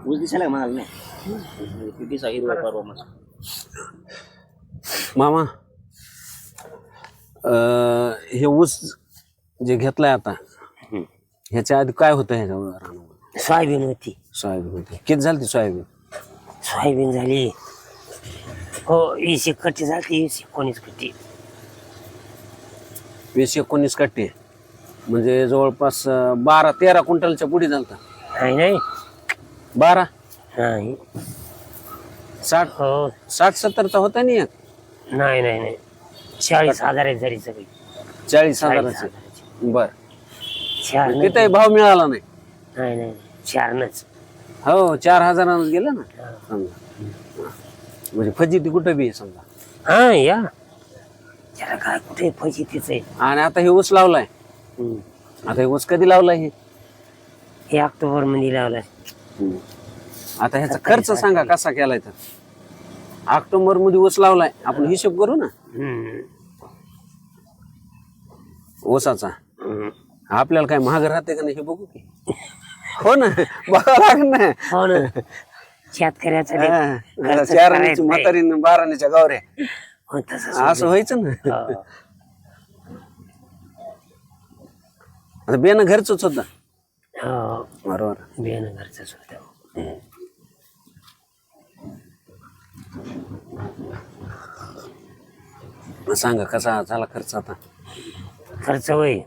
ऊस दिसायला म्हणाल नाही पिटीचा हिरवा परवा मस्त. मामा हे ऊस जे घेतलाय आता ह्याच्या आधी काय होतं ह्याच्यावर रानामध्ये? सोयाबीन होती. सोयाबीन होती. किती झाली ती सोयाबीन? सोयाबीन झाली हो 20 कट्टी झाली 19 कट्टी. 20-19 कट्टे म्हणजे जवळपास 12-13 क्विंटलच्या पुढे झालता. नाही 12 नाही 60 हो 60-70चा होता नाही एक. नाही 40,000 झाली सगळी. 40,000ची. बर चार तिथे भाव मिळाला नाही. नाही 4नच. हो 4,000 गेलं ना समजा. म्हणजे फजिती कुठं बी आहे समजा. हा या त्याला काय कुठे फजितीच आहे. आणि आता हे ऊस लावलाय. आता हे ऊस कधी लावलाय हे ऑक्टोबर मध्ये लावलाय. आता ह्याचा खर्च सांगा कसा केलाय तर. ऑक्टोबर मध्ये ऊस लावलाय आपण हिशोब करू ना ऊसाचा. आपल्याला काय महाग राहते का नाही हे बघू की. हो ना बघावं लागेल ना. हो ना शेतकऱ्याचा लय खर्च चाराण्याची करायचा म्हातारी 12 गावऱ्या हो, तसंच असं व्हायचं ना. हो. आता बेन घरच होत. हो बरोबर बियाणं घरचंच होतं. सांगा कसा झाला खर्च आता. खर्च होय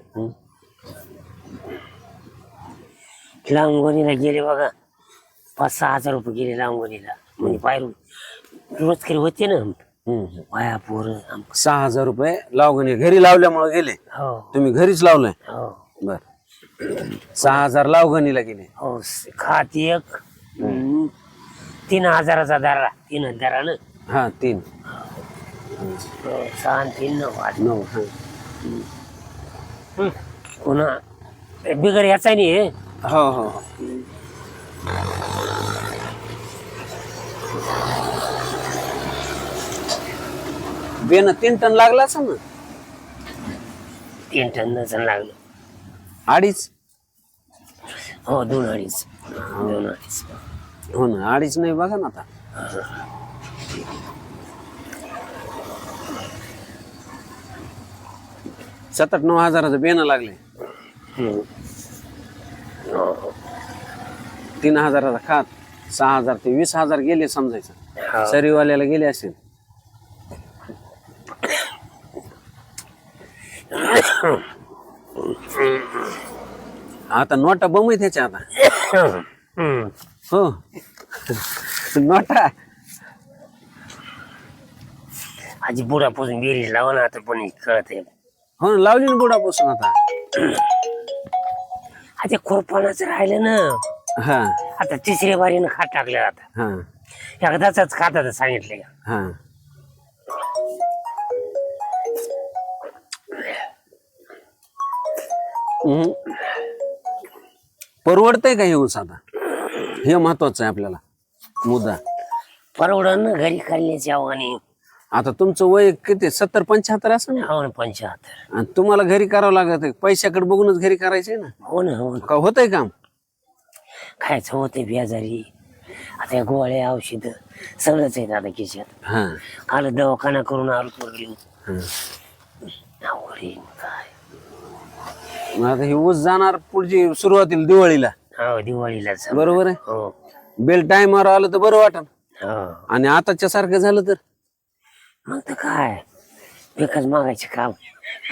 लांबोनीला गेले बघा 5-6 हजार रुपये गेले लांबोनीला. म्हणजे पायरू रोज तरी होते ना पाया पोर. 6,000 रुपये लावगणी घरी लावल्यामुळे गेले. हो तुम्ही घरीच लावलंय. हो बर 6,000 लावगणीला गेले. हो खात एक 3,000चा दरा 3 दरा ना. हा 3 6 आणि 3 9 9 पुन्हा बिगर याचा नाही. हो हो बेन 3 टन लागला असं ना. 3 टन नसन लागलं. 2.5 हो 2-2.5 हो ना 2.5 नाही बघा ना आता. 7-9 हजाराचं बेन लागले. 3,000चा खात 6,000 ते 20,000 गेले समजायचं. सरीवाल्याला गेले असेल. आता नोटा बम आहे त्याच्या आता. हो नोटा आजी बुडापासून बेरीज लावा ना आता पण कळत आहे. हो ना लावली ना बुडापासून आता. आता खुरपणाच राहिलं ना. हा आता 3ऱ्या बारीनं खात टाकलं. आता हा एकदाच खातात सांगितले. हा परवडतंय का हे ऊस आता. हे महत्वाचं आहे आपल्याला मुद्दा. परवडन ना घरी खाल्ल्याची आव्हाने. आता तुमचं वय किती 70-75 असं ना. हो ना 75. आणि तुम्हाला घरी करावं लागत आहे. पैशाकडे बघूनच घरी करायचंय ना. हो ना का होतंय काम. खायचं होते बेजारी. आता या गोळ्या औषध सगळंच आहेत आता खिशात. हा काल दवाखाना करून आलो पोरगी. हा. काय मग आता हे ऊस जाणार पुढची सुरुवातीला दिवाळीला. हो दिवाळीलाच. बरोबर आहे. हो बेल टायमावर आलं तर बरं वाटल. हो आणि आताच्या सारखं झालं तर मग तर काय एकच मागायचे काम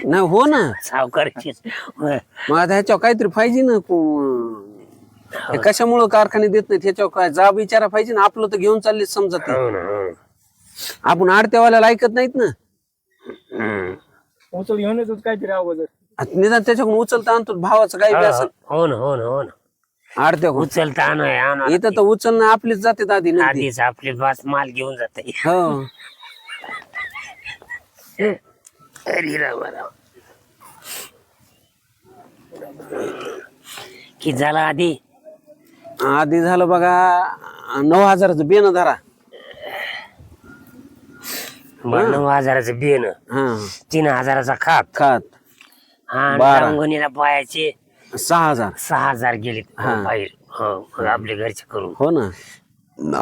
नाही. हो ना सावकाराचीच. मग आता ह्याच्यावर काहीतरी पाहिजे ना. हे कशामुळं कारखाने देत नाहीत ह्याच्यावर काय जाब विचारा पाहिजे ना. आपलं तर घेऊन चालले समजत नाही. हो ना हो. आपण आडत्यावाल्याला ऐकत नाहीत ना. उचल घेऊन येतो काहीतरी अगोदर. आता निदान त्याच्याकडून उचलता आणतो भावाचं काही बी असेल. हो ना हो ना हो ना आडत्या उचलता आणा इथं तर उचलणं आपलीच जाते आधी नंदी. आधीच आपले बास माल घेऊन जात. हो अरे राम कि झाला आधी आधी झालं बघा 9,000चं बेन धरा. 9,000चं बियाणं. हा 3,000चा खात. खात हा 12. रांगोणीला पायाचे 6,000. 6,000 गेले बाहेर. हो आपले घरचे करून हो ना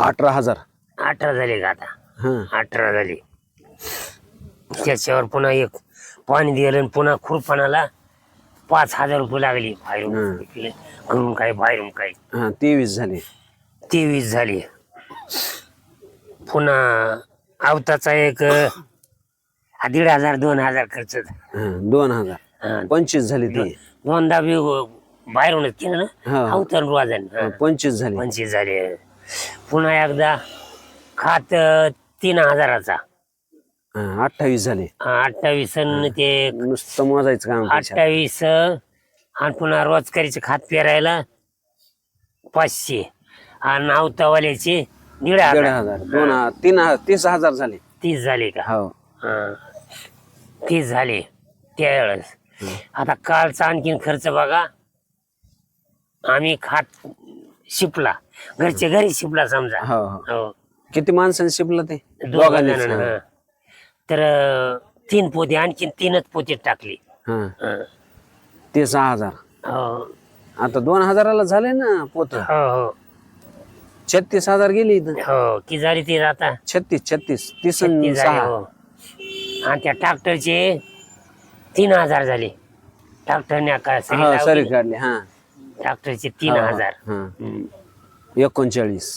18,000. 18 झाले का आता हा 18 झाले. त्याच्यावर पुन्हा एक पाणी दिलं आणि पुन्हा खुरपणाला 5,000 रुपये लागले बाहेरून घरून काय बाहेरून काय हा 23 झाले. 23 झाले. पुन्हा आवताचा एक 1,500 2,000 खर्च झाला. हा 2,000 हा, 25 झाले ते. दोनदा बी बाहेरूनच केलं हा. ना अवतार रोजाने 25 झाले. 25 झाले. पुन्हा एकदा खात 3,000चा हा 28 झाले. 28 आणि ते नुसतं मोजायचं काम त्याच्यात. 28 आणि पुन्हा रोजगारीचे खात पेरायला 500 आणि अवतावाल्याचे 1,500 1,500 30,000 झाले. 30 झाले का हो हा 30 झाले त्यावेळेस. आता कालचा आणखीन खर्च बघा. आम्ही खात शिपला घरचे घरी शिपला समजा हो हो. हो किती माणसांनी शिपलं ते? दोघांनी दोघांनीच, हा. तर 3 पोते आणखीन 3च पोते टाकली. हा हा. ते 6,000. हो आता 2,000ला झाले ना पोत. हो हो 36,000 गेली इथं. हो की झाली ती आता 36 30 आणि 36 झाली, 6. हो. आणि त्या ट्रॅक्टरचे 3,000 झाले. ट्रॅक्टरने हा सरी काढले. हा ट्रॅक्टरचे 3,000. हा 39.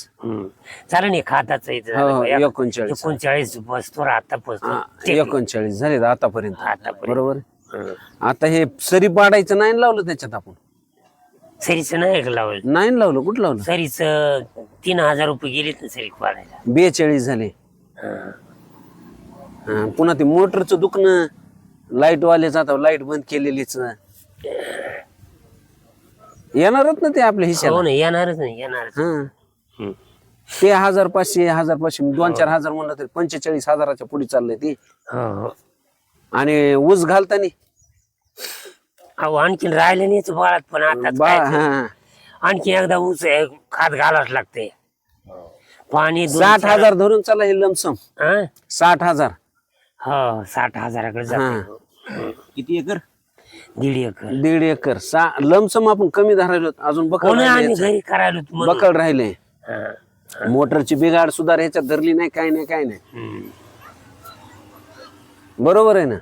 चालेल नाही खाताच हो, 39. 39 बसतो आता हा, बसतो 39 झाले आतापर्यंत. आतापर्यंत. बरोबर. आता हे सरी पाडायचं नाही लावलं त्याच्यात आपण. सरीच नाही लावलं. नाही लावलं. कुठं लावलं? सरीच 3,000 रुपये गेलेत ना सरी पाडायला. 42 झाले. हा, पुन्हा ते मोटरचं दुखणं लाईट वालेच आता लाईट बंद केलेलीच येणारच ना ते आपल्या हो हिशाला. ना येणारच नाही येणारच. हा ते 1,500 1,500 2-4 हजार म्हणलं तरी 45,000च्या पुढे चाललंय ते. हो हो आणि ऊस घालताना अहो आणखीन राहिले नाही बाळात पण आता हा आणखी एकदा ऊस खात घालावच लागते. पाणी 60,000 धरून चालला हे लमसम. हा 60,000. हो 60,000कडे जाते. किती एकर? 1.5 एकर. 1.5 एकर. लमसम आपण कमी धरायलो अजून. बकल कोणी आम्ही राहिले. घरी करायला होतो म्हणून. बकल राहिले. हा. मोटरची बिघाड सुधार ह्याच्यात धरली नाही. काय नाही काय नाही. हम्म. बरोबर आहे ना.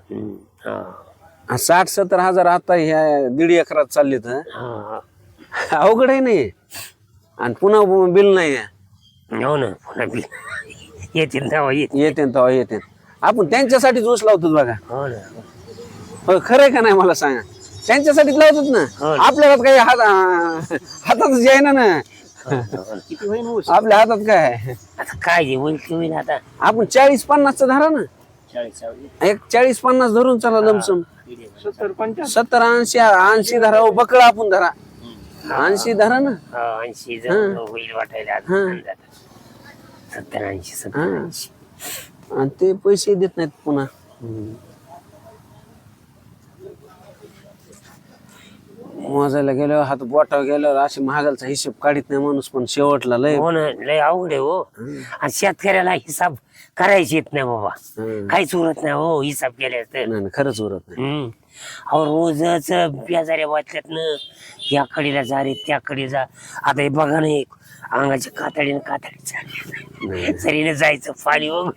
हो. 60-70 हजार आता ह्या 1.5 एकरात चालले तर हो. अवघड आहे नाही. आणि पुन्हा बिल नाही हो ना पुन्हा बी येतील तेव्हा येत. येते तेव्हा येते. आपण त्यांच्यासाठीच ऊस लावतो बघा. हो ना हो, खरंय का नाही मला सांगा. त्यांच्यासाठीच लावतात हो. ना. आपल्याला काही हातातच आहे ना. किती होईल ऊस? आपल्या हातात काय आहे? आता काय जे होईल ते होईल आता. आपण 40-50 धरा ना. 40 एक 40-50 धरून चला लमसम. 70-80 धरा. हो, बकळ आपण धरा 80 धरा ना. 80 जण होईल वाटायला आता. 70-80 70-80. आणि ते पैसे देत नाहीत पुन्हा. मोजायला गेल्यावर हात बोटावर गेल्यावर अशी महागालचा हिशोब काढीत नाही माणूस. पण शेवटला लय हो ना लय अवघड आहे हो. आणि शेतकऱ्याला हिसाब करायची येत नाही बाबा. काहीच उरत नाही हो हिसाब केल्या तर. नाही खरंच उरत नाही. अहो रोजच बेजाऱ्या वाटल्यात या कडीला जा रे त्या कडे जा. आता हे बघा ना एक अंगाच्या कातडीने कातडी चालली. सरीने जायचं पाणी बघ.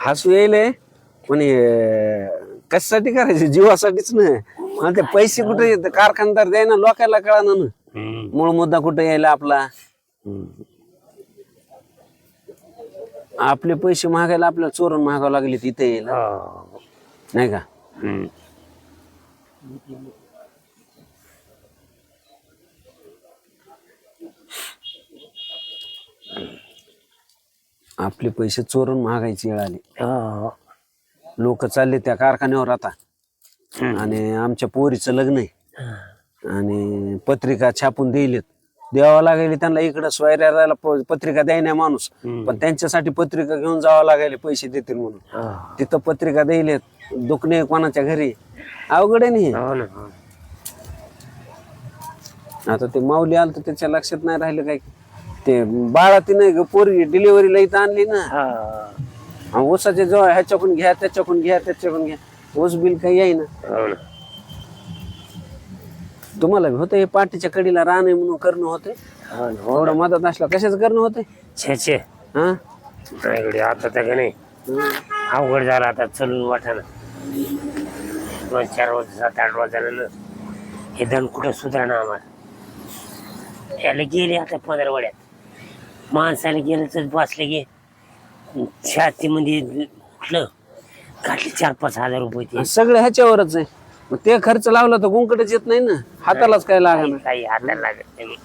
हसू येईल पण कशासाठी करायचे? जीवासाठीच ना. आणि ते पैसे कुठे येत? कारखानदार द्याय ना लोकांना कळा ना. मूळ मुद्दा कुठे यायला आपला. आपले पैसे महागायला आपल्याला चोरून महागावं लागले तिथे येईल नाही का. आपले पैसे चोरून महागायची वेळ आली. लोक चालले त्या कारखान्यावर आता. आणि आमच्या पोरीचं लग्न आहे आणि पत्रिका छापून दिलेत. द्यावं लागेल त्यांना. इकडं सोयऱ्याला पत्रिका द्याय नाही माणूस. पण त्यांच्यासाठी पत्रिका घेऊन जावं लागेल पैसे देतील म्हणून. तिथं पत्रिका द्यायलेत. दुखणे कोणाच्या घरी. अवघड आहे नाही. आता ते माऊली आलं तर त्याच्या लक्षात नाही राहिलं काय. ते बाळा ती नाही पोरगी डिलिव्हरीला इथं आणली ना. ऊसाच्या जवळ ह्याच्याकडून घ्या त्याच्याकडून घ्या त्याच्याकडून घ्या. ऊस बिल काही आहे ना. तुम्हाला बी होतं हे पाठीच्या कडीला रान आहे म्हणून करणं होते हो ना, एवढं मदत असलं कशाचं करणं होते छे हा नाही आता तर का नाही अवघड झालं आता चलून वाटाणं 2-4 रोज 7-8 रोजानं हे दण कुठं सुधारणं आम्हाला याला गेले आता 15 वड्यात माणसाला गेलं तर बसले गे छातीमध्ये कुठलं काढले 4-5 हजार रुपये ते सगळं ह्याच्यावरच आहे मग ते खर्च लावला तर गुंकटच येत नाही ना हातालाच काय लागणार काही हाताला लागत नाही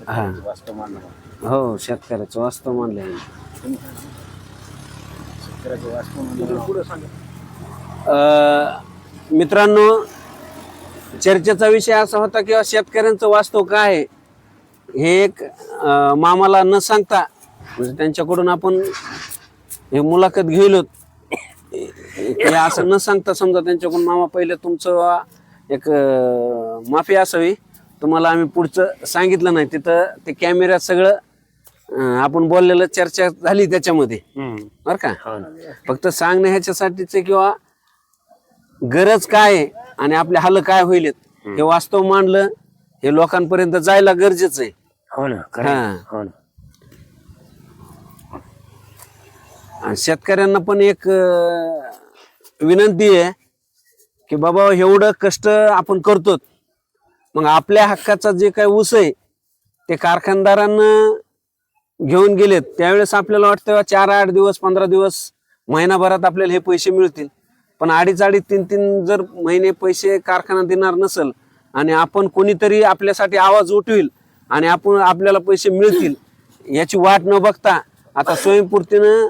हा. हो शेतकऱ्याचं वास्तव मानलंय मित्रांनो चर्चेचा विषय असा होता की शेतकऱ्यांचं वास्तव काय आहे हे एक मामाला न सांगता म्हणजे त्यांच्याकडून आपण हे मुलाखत घेलो हे असं न सांगता समजा त्यांच्याकडून मामा पहिले तुमचं एक माफी असावी तुम्हाला आम्ही पुढचं सांगितलं नाही तिथं ते कॅमेऱ्यात सगळं आपण बोललेलं चर्चा झाली त्याच्यामध्ये बर का फक्त सांगणं ह्याच्यासाठीच किंवा गरज काय आहे आणि आपले हाल काय होईल हे वास्तव मांडलं हे लोकांपर्यंत जायला गरजेचं आहे हो ना हो ना आणि शेतकऱ्यांना पण एक विनंती आहे की बाबा एवढं कष्ट आपण करतो मग आपल्या हक्काचा जे काही ऊस आहे ते कारखानदारांना घेऊन गेलेत त्यावेळेस आपल्याला वाटतं 4-8 दिवस 15 दिवस महिनाभरात आपल्याला हे पैसे मिळतील पण 2.5-3 जर महिने पैसे कारखाना देणार नसेल आणि आपण कोणीतरी आपल्यासाठी आवाज उठविल आणि आपल्याला पैसे मिळतील याची वाट न बघता आता स्वयंपूर्तीनं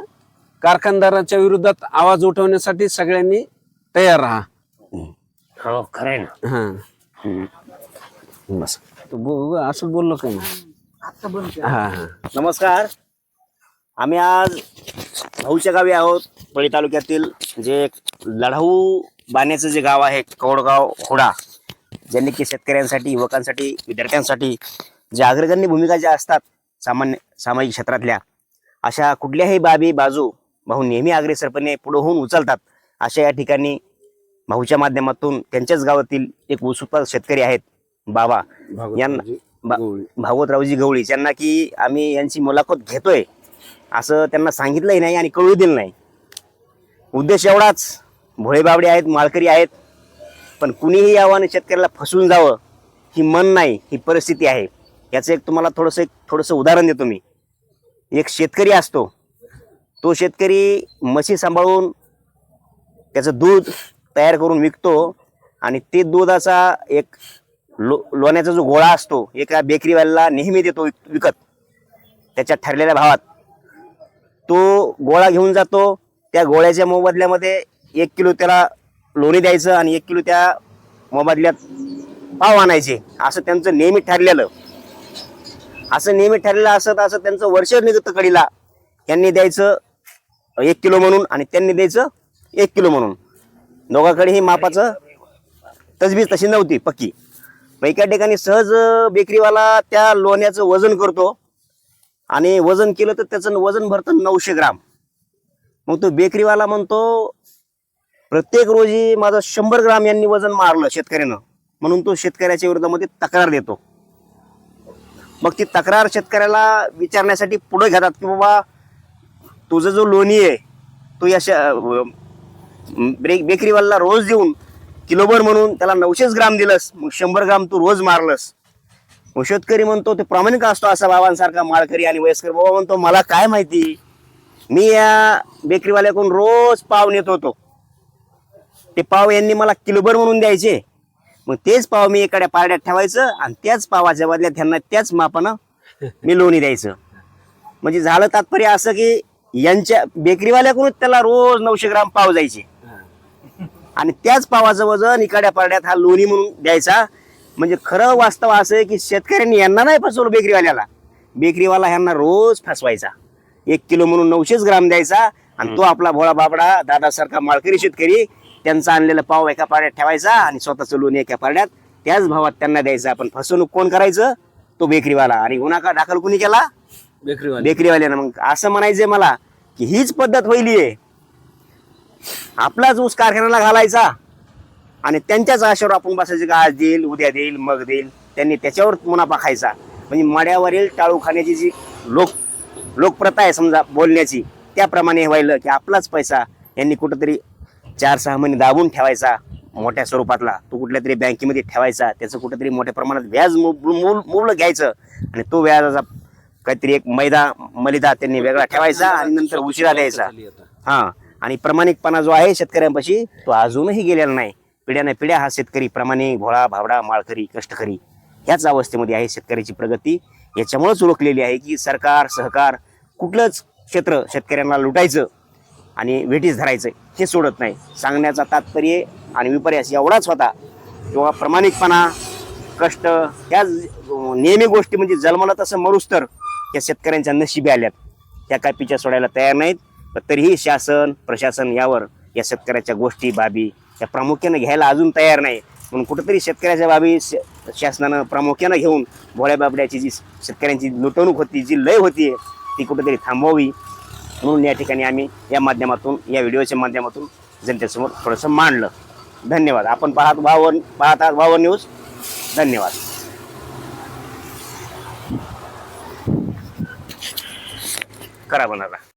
कारखानदाराच्या विरोधात आवाज उठवण्यासाठी सगळ्यांनी तयार राहा हो खरंय ना हा बस असं बोललो काय हा हा नमस्कार आम्ही आज भाऊच्या गावी आहोत पळी तालुक्यातील जे लढाऊ बाण्याचं जे गाव आहे कवडगाव होडा ज्यांनी की शेतकऱ्यांसाठी युवकांसाठी विद्यार्थ्यांसाठी जे अग्रगण्य भूमिका ज्या असतात सामाजिक क्षेत्रातल्या अशा कुठल्याही बाबी बाजू भाऊ नेहमी अग्रेसरपणे पुढे होऊन उचलतात अशा या ठिकाणी भाऊच्या माध्यमातून त्यांच्याच गावातील एक ऊस उत्पादक शेतकरी आहेत बाबा यांना भागवतरावजी गवळी ज्यांना की आम्ही यांची मुलाखत घेतोय असं त्यांना सांगितलंही नाही आणि कळू दिलं नाही उद्देश एवढाच भोळे बाबडे आहेत माळकरी आहेत पण कुणीही यावं आणि शेतकऱ्याला फसवून जावं ही मन नाही ही परिस्थिती आहे याचं एक तुम्हाला थोडंसं उदाहरण देतो मी एक शेतकरी असतो तो शेतकरी म्हशी सांभाळून त्याचं दूध तयार करून विकतो आणि ते दुधाचा एक लोण्याचा जो गोळा असतो एका बेकरीवाल्याला नेहमी देतो विकत त्याच्या ठरलेल्या भावात तो गोळा घेऊन जातो त्या गोळ्याच्या मोबदल्यामध्ये 1 किलो त्याला लोणी द्यायचं आणि 1 किलो त्या मोबदल्यात पाव आणायचे असं त्यांचं नेहमी ठरलेलं असं त्यांचं वर्ष निघतं कडीला यांनी द्यायचं 1 किलो म्हणून आणि त्यांनी द्यायचं 1 किलो म्हणून दोघांकडे ही मापाचं तजवीज तशी नव्हती पक्की एका ठिकाणी सहज बेकरीवाला त्या लोण्याचं वजन करतो आणि वजन केलं तर त्याचं वजन भरतं 900 ग्राम मग तो बेकरीवाला म्हणतो प्रत्येक रोजी माझं 100 ग्राम यांनी वजन मारलं शेतकऱ्यानं म्हणून तो शेतकऱ्याच्या विरोधामध्ये तक्रार देतो मग ती तक्रार शेतकऱ्याला विचारण्यासाठी पुढे घेतात की बाबा तुझं जो लोणी आहे तो या बेकरीवाला रोज देऊन किलोभर म्हणून त्याला 900 ग्राम दिलंस मग 100 ग्राम तू रोज मारलंस मग शेतकरी म्हणतो ते प्रामाणिक असतो असा बाबांसारखा माळकरी आणि वयस्कर बाबा म्हणतो मला काय माहिती मी या बेकरीवाल्याकडून रोज पाव नेत होतो ते पाव यांनी मला किलोभर म्हणून द्यायचे मग तेच पाव मी एखाद्या पारड्यात ठेवायचं आणि त्याच पावाच्या बदल्यात त्यांना त्याच मापानं मी लोणी द्यायचं म्हणजे झालं तात्पर्य असं की यांच्या बेकरीवाल्याकडूनच त्याला रोज 900 ग्राम पाव जायचे आणि त्याच पावाचं वजन इकड्या पारड्यात हा लोणी म्हणून द्यायचा म्हणजे खरं वास्तव असं आहे की शेतकऱ्यांनी यांना नाही फसवलं बेकरीवाला यांना रोज फसवायचा 1 किलो म्हणून 900 ग्राम द्यायचा आणि तो आपला भोळा बाबडा दादासारखा माळकरी शेतकरी त्यांचा आणलेला पाव एका पारड्यात ठेवायचा आणि स्वतःचं लोणी एका पारड्यात त्याच भावात त्यांना द्यायचं. आपण फसवणूक कोण करायचं? तो बेकरीवाला. आणि गुन्हा दाखल कोणी केला? बेकरीवाल्यानं. मग असं म्हणायचंय मला की हीच पद्धत होईली आहे. आपलाच ऊस कारखान्याला घालायचा आणि त्यांच्याच आशेवर आपण बसायचं का आज देईल, उद्या देईल, मग देईल. त्यांनी त्याच्यावर मुनाफा खायचा. म्हणजे मड्यावरील टाळू खाण्याची जी लोकप्रथा आहे समजा बोलण्याची, त्याप्रमाणे व्हायलं की आपलाच पैसा यांनी कुठंतरी 4-6 महिने दाबून ठेवायचा मोठ्या स्वरूपातला. तो कुठल्या तरी बँकेमध्ये ठेवायचा. त्याचं कुठेतरी मोठ्या प्रमाणात व्याज मुबलक घ्यायचं आणि तो व्याजाचा काहीतरी एक मलिदा त्यांनी वेगळा ठेवायचा आणि नंतर उशिरा द्यायचा. हा. आणि प्रामाणिकपणा जो आहे शेतकऱ्यांपाशी तो अजूनही गेलेला नाही. पिढ्याने पिढ्या हा शेतकरी प्रामाणिक, भोळा भावडा, माळकरी, कष्टकरी ह्याच अवस्थेमध्ये आहे. शेतकऱ्याची प्रगती याच्यामुळेच ओळखलेली आहे की सरकार, सहकार, कुठलंच क्षेत्र शेतकऱ्यांना लुटायचं आणि वेठीस धरायचं हे सोडत नाही. सांगण्याचा तात्पर्य आणि विपर्यास एवढाच होता किंवा प्रामाणिकपणा, कष्ट ह्या नेहमी गोष्टी म्हणजे जन्मला तसं मरूस तर या शेतकऱ्यांच्या नशिबी आल्यात. त्या काय पिच्या सोडायला तयार नाहीत. पण तरीही शासन, प्रशासन यावर या शेतकऱ्याच्या गोष्टी, बाबी या प्रामुख्यानं घ्यायला अजून तयार नाही. म्हणून कुठेतरी शेतकऱ्याच्या बाबी शासनानं प्रामुख्यानं घेऊन भोळ्या बाबड्याची जी शेतकऱ्यांची लुटवणूक होती, जी लय होती, ती कुठेतरी थांबवावी म्हणून या ठिकाणी आम्ही या माध्यमातून, या व्हिडिओच्या माध्यमातून जनतेसमोर थोडंसं मांडलं. धन्यवाद. आपण पाहत आहात वावर न्यूज. धन्यवाद. करा बनाला.